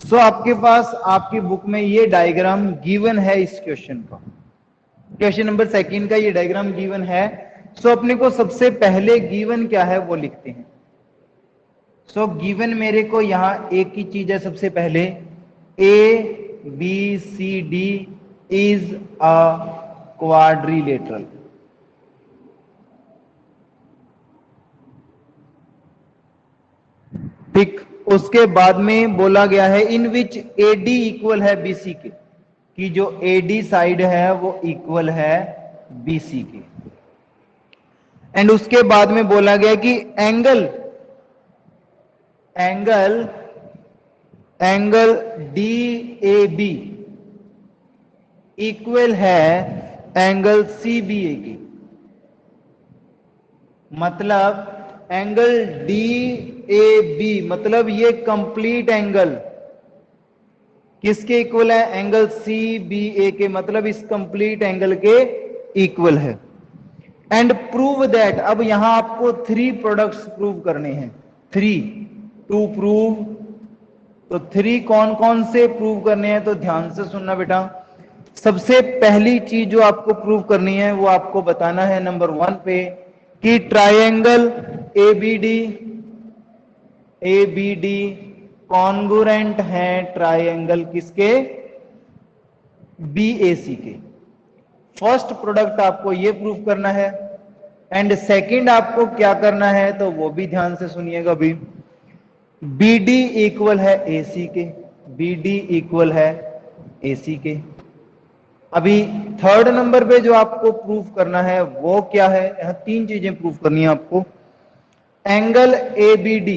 सो आपके पास आपकी बुक में ये डायग्राम गिवन है इस क्वेश्चन का, क्वेश्चन नंबर 2 का ये डायग्राम गिवन है। सो अपने को सबसे पहले गिवन क्या है वो लिखते हैं। सो गिवन मेरे को यहां एक ही चीज है, सबसे पहले ABCD इज अ क्वाड्रिलेटरल। ठीक, उसके बाद में बोला गया है इन विच AD इक्वल है BC के, कि जो AD साइड है वो इक्वल है BC के। एंड उसके बाद में बोला गया कि एंगल DAB इक्वल है एंगल CBA की। मतलब एंगल DAB मतलब ये कंप्लीट एंगल किसके इक्वल है? एंगल CBA के, मतलब इस कंप्लीट एंगल के इक्वल है। एंड प्रूव दैट, अब यहां आपको 3 प्रोडक्ट्स प्रूव करने हैं। 3 टू प्रूव, तो 3 कौन कौन से प्रूव करने हैं? तो ध्यान से सुनना बेटा। सबसे पहली चीज जो आपको प्रूव करनी है वो आपको बताना है नंबर 1 पे कि ट्रायंगल ABD कॉन्गुरेंट है ट्रायंगल किसके? BAC के। फर्स्ट प्रोडक्ट आपको ये प्रूव करना है। एंड सेकंड आपको क्या करना है तो वो भी ध्यान से सुनिएगा अभी। BD इक्वल है AC के, BD इक्वल है AC के। अभी थर्ड नंबर पे जो आपको प्रूफ करना है वो क्या है? यहां 3 चीजें प्रूफ करनी है आपको। एंगल ABD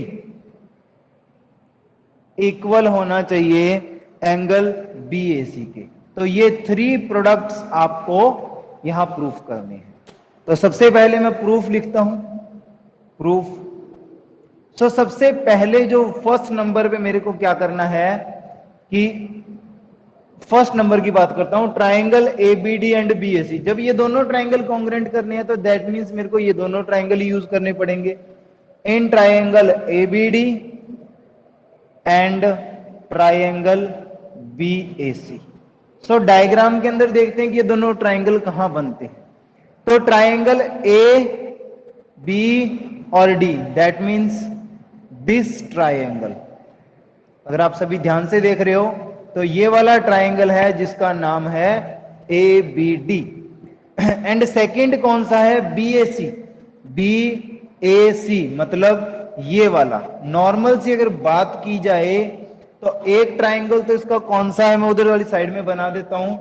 इक्वल होना चाहिए एंगल BAC के। तो ये 3 प्रोडक्ट्स आपको यहां प्रूफ करने हैं। तो सबसे पहले मैं प्रूफ लिखता हूं, प्रूफ। सो सबसे पहले जो फर्स्ट नंबर पे मेरे को क्या करना है कि फर्स्ट नंबर की बात करता हूं, ट्राइंगल ABD एंड BAC। जब ये दोनों ट्राइंगल कॉन्ग्रुएंट करने हैं तो दैट मींस मेरे को ये दोनों ट्राइंगल यूज करने पड़ेंगे। In triangle ABD and triangle BAC। So diagram के अंदर देखते हैं कि ये दोनों ट्राइंगल कहां बनते हैं। तो ट्राइंगल AB और D, that means this triangle. अगर आप सभी ध्यान से देख रहे हो तो ये वाला ट्राइंगल है जिसका नाम है ABD। एंड सेकंड कौन सा है? BAC मतलब ये वाला। नॉर्मल से अगर बात की जाए तो एक ट्राइंगल तो इसका कौन सा है, मैं उधर वाली साइड में बना देता हूं।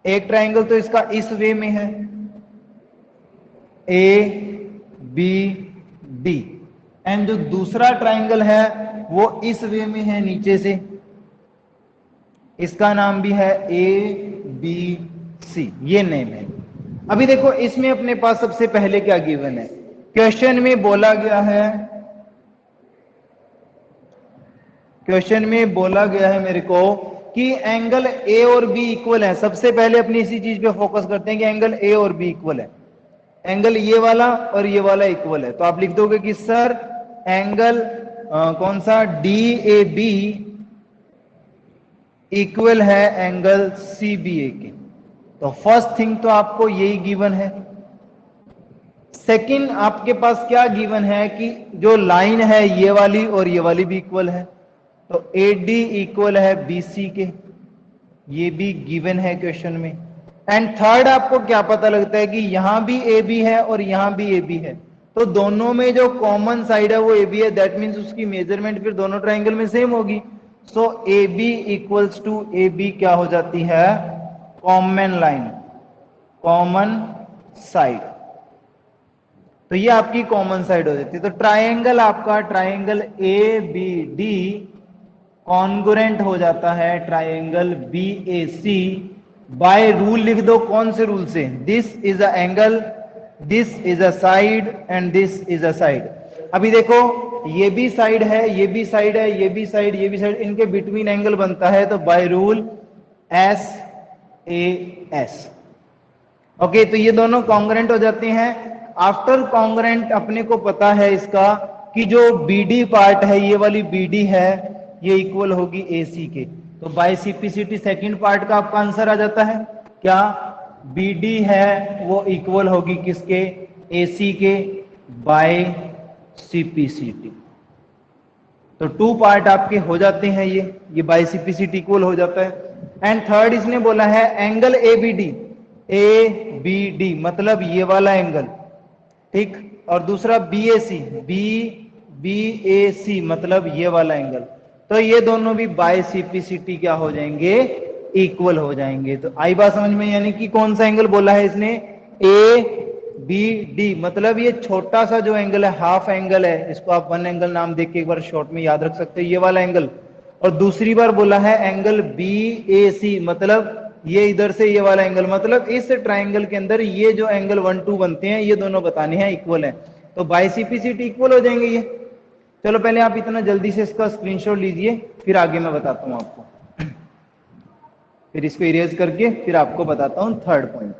एक ट्राइंगल तो इसका इस वे में है ABD, एंड जो दूसरा ट्राइंगल है वो इस वे में है नीचे से, इसका नाम भी है ABC, ये नेम है। अभी देखो इसमें अपने पास सबसे पहले क्या गिवन है? क्वेश्चन में बोला गया है मेरे को कि एंगल A और B इक्वल है। सबसे पहले अपनी इसी चीज पे फोकस करते हैं कि एंगल A और B इक्वल है। एंगल ये वाला और ये वाला इक्वल है, तो आप लिख दोगे कि सर एंगल कौन सा? DAB इक्वल है एंगल CBA के। तो फर्स्ट थिंग तो आपको यही गिवन है। सेकंड आपके पास क्या गिवन है कि जो लाइन है ये वाली और ये वाली भी इक्वल है, तो AD इक्वल है BC के, ये भी गिवन है क्वेश्चन में। एंड थर्ड आपको क्या पता लगता है कि यहां भी AB है और यहां भी AB है, तो दोनों में जो कॉमन साइड है वो AB है, दैट मींस उसकी मेजरमेंट फिर दोनों ट्राइंगल में सेम होगी। सो AB इक्वल्स टू AB क्या हो जाती है? Common line, common side. तो ये आपकी कॉमन साइड हो जाती है। तो ट्राइंगल आपका ट्राइंगल ABD कॉन्गुरेंट हो जाता है ट्राइंगल BAC बाय रूल। लिख दो, कौन से रूल से? This is a angle, this is a side and this is a side. अभी देखो ये भी साइड है, ये भी साइड है, ये भी साइड, ये भी साइड, इनके बिटवीन एंगल बनता है, तो बाय रूल SAS। ओके, तो ये दोनों कॉन्ग्रेंट हो जाते हैं। आफ्टर कॉन्ग्रेंट अपने को पता है इसका कि जो BD पार्ट है, ये वाली BD है, ये इक्वल होगी AC के। तो बाय CPCT सेकंड पार्ट का आपका आंसर आ जाता है क्या, BD है वो इक्वल होगी किसके, AC के बाय CPCT। तो 2 पार्ट आपके हो जाते हैं, ये बाय CPCT इक्वल हो जाता है। एंड थर्ड इसने बोला है एंगल ABD मतलब ये वाला एंगल, ठीक, और दूसरा BAC मतलब ये वाला एंगल। तो ये दोनों भी बाय CPCT क्या हो जाएंगे, इक्वल हो जाएंगे। तो आई बात समझ में, यानी कि कौन सा एंगल बोला है इसने, ABD मतलब ये छोटा सा जो एंगल है, हाफ एंगल है, इसको आप वन एंगल नाम देख के एक बार शॉर्ट में याद रख सकते हैं, ये वाला एंगल। और दूसरी बार बोला है एंगल BAC मतलब ये इधर से ये वाला एंगल, मतलब इस ट्राइंगल के अंदर ये जो एंगल 1 2 बनते हैं ये दोनों बताने हैं इक्वल है। तो बाय CPCT इक्वल हो जाएंगे ये। चलो पहले आप इतना जल्दी से इसका स्क्रीनशॉट लीजिए, फिर आगे मैं बताता हूं आपको, फिर इसको इरेज करके फिर आपको बताता हूं थर्ड पॉइंट।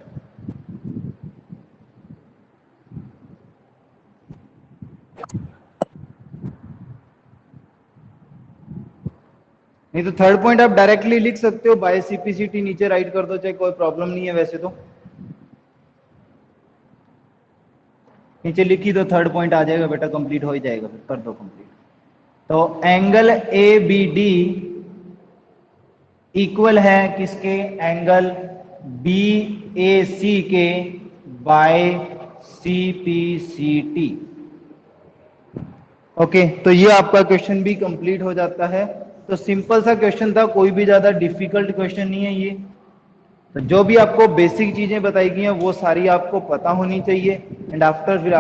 नहीं तो थर्ड पॉइंट आप डायरेक्टली लिख सकते हो, बाय CPCT नीचे राइट कर दो, चाहे कोई प्रॉब्लम नहीं है वैसे तो। नीचे लिखी तो थर्ड पॉइंट आ जाएगा बेटा, कंप्लीट हो ही जाएगा, फिर कर दो कंप्लीट। तो एंगल ABD इक्वल है किसके, एंगल BAC के बाय CPCT। ओके, तो ये आपका क्वेश्चन भी कंप्लीट हो जाता है। तो सिंपल सा क्वेश्चन था, कोई भी ज्यादा डिफिकल्ट क्वेश्चन नहीं है ये। तो जो भी आपको बेसिक चीजें बताई गई हैं वो सारी आपको पता होनी चाहिए। एंड आफ्टर फिर